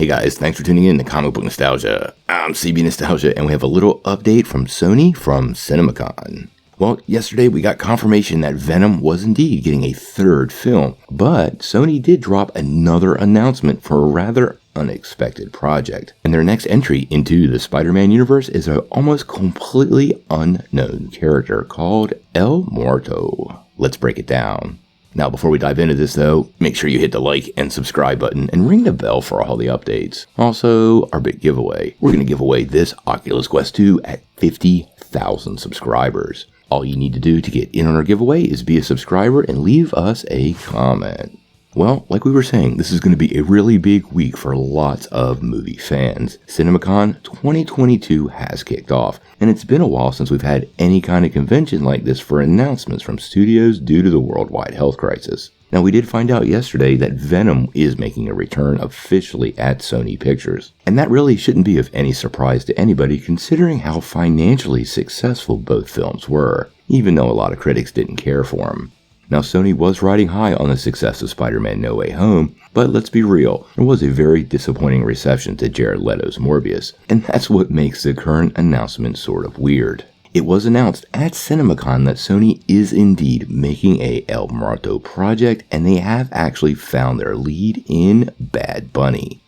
Hey guys, thanks for tuning in to Comic Book Nostalgia. I'm CB Nostalgia, and we have a little update from Sony from CinemaCon. Well, yesterday we got confirmation that Venom was indeed getting a third film, but Sony did drop another announcement for a rather unexpected project. And their next entry into the Spider-Man universe is an almost completely unknown character called El Muerto. Let's break it down. Now, before we dive into this though, make sure you hit the like and subscribe button and ring the bell for all the updates. Also, our big giveaway. We're going to give away this Oculus Quest 2 at 50,000 subscribers. All you need to do to get in on our giveaway is be a subscriber and leave us a comment. Well, like we were saying, this is going to be a really big week for lots of movie fans. CinemaCon 2022 has kicked off, and it's been a while since we've had any kind of convention like this for announcements from studios due to the worldwide health crisis. Now, we did find out yesterday that Venom is making a return officially at Sony Pictures, and that really shouldn't be of any surprise to anybody considering how financially successful both films were, even though a lot of critics didn't care for them. Now, Sony was riding high on the success of Spider-Man No Way Home, but let's be real, there was a very disappointing reception to Jared Leto's Morbius, and that's what makes the current announcement sort of weird. It was announced at CinemaCon that Sony is indeed making a El Muerto project, and they have actually found their lead in Bad Bunny.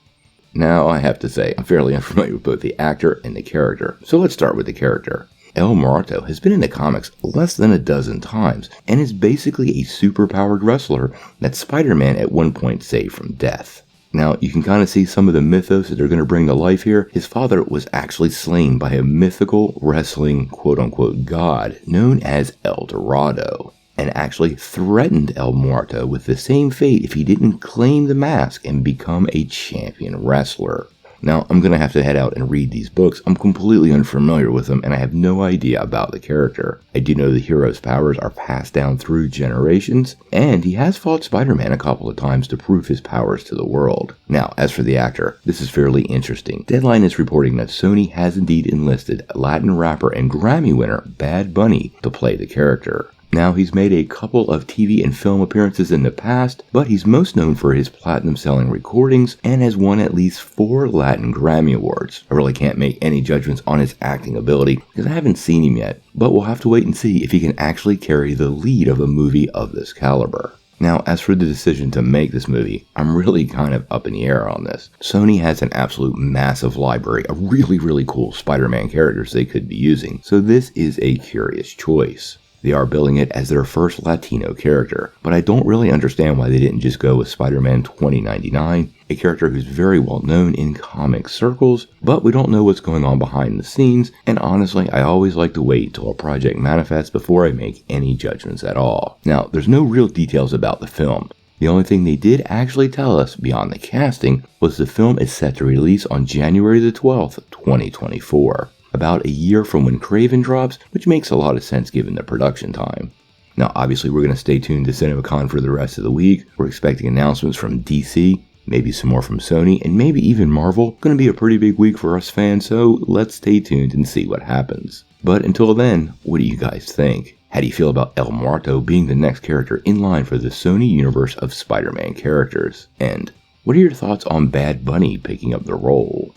Now, I have to say, I'm fairly unfamiliar with both the actor and the character, so let's start with the character. El Muerto has been in the comics less than a dozen times, and is basically a superpowered wrestler that Spider-Man at one point saved from death. Now, you can kind of see some of the mythos that they're going to bring to life here. His father was actually slain by a mythical wrestling quote-unquote god known as El Dorado, and actually threatened El Muerto with the same fate if he didn't claim the mask and become a champion wrestler. Now, I'm going to have to head out and read these books. I'm completely unfamiliar with them, and I have no idea about the character. I do know the hero's powers are passed down through generations, and he has fought Spider-Man a couple of times to prove his powers to the world. Now, as for the actor, this is fairly interesting. Deadline is reporting that Sony has indeed enlisted Latin rapper and Grammy winner Bad Bunny to play the character. Now, he's made a couple of TV and film appearances in the past, but he's most known for his platinum-selling recordings and has won at least 4 Latin Grammy Awards. I really can't make any judgments on his acting ability because I haven't seen him yet, but we'll have to wait and see if he can actually carry the lead of a movie of this caliber. Now, as for the decision to make this movie, I'm really kind of up in the air on this. Sony has an absolute massive library of really cool Spider-Man characters they could be using, so this is a curious choice. They are billing it as their first Latino character, but I don't really understand why they didn't just go with Spider-Man 2099, a character who's very well known in comic circles, but we don't know what's going on behind the scenes, and honestly, I always like to wait until a project manifests before I make any judgments at all. Now, there's no real details about the film. The only thing they did actually tell us beyond the casting was the film is set to release on January the 12th, 2024. About a year from when Kraven drops, which makes a lot of sense given the production time. Now, obviously, we're going to stay tuned to CinemaCon for the rest of the week. We're expecting announcements from DC, maybe some more from Sony, and maybe even Marvel. Going to be a pretty big week for us fans, so let's stay tuned and see what happens. But until then, what do you guys think? How do you feel about El Muerto being the next character in line for the Sony universe of Spider-Man characters? And what are your thoughts on Bad Bunny picking up the role?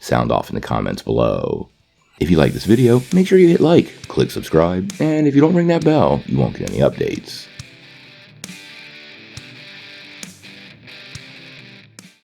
Sound off in the comments below. If you like this video, make sure you hit like, click subscribe, and if you don't ring that bell, you won't get any updates.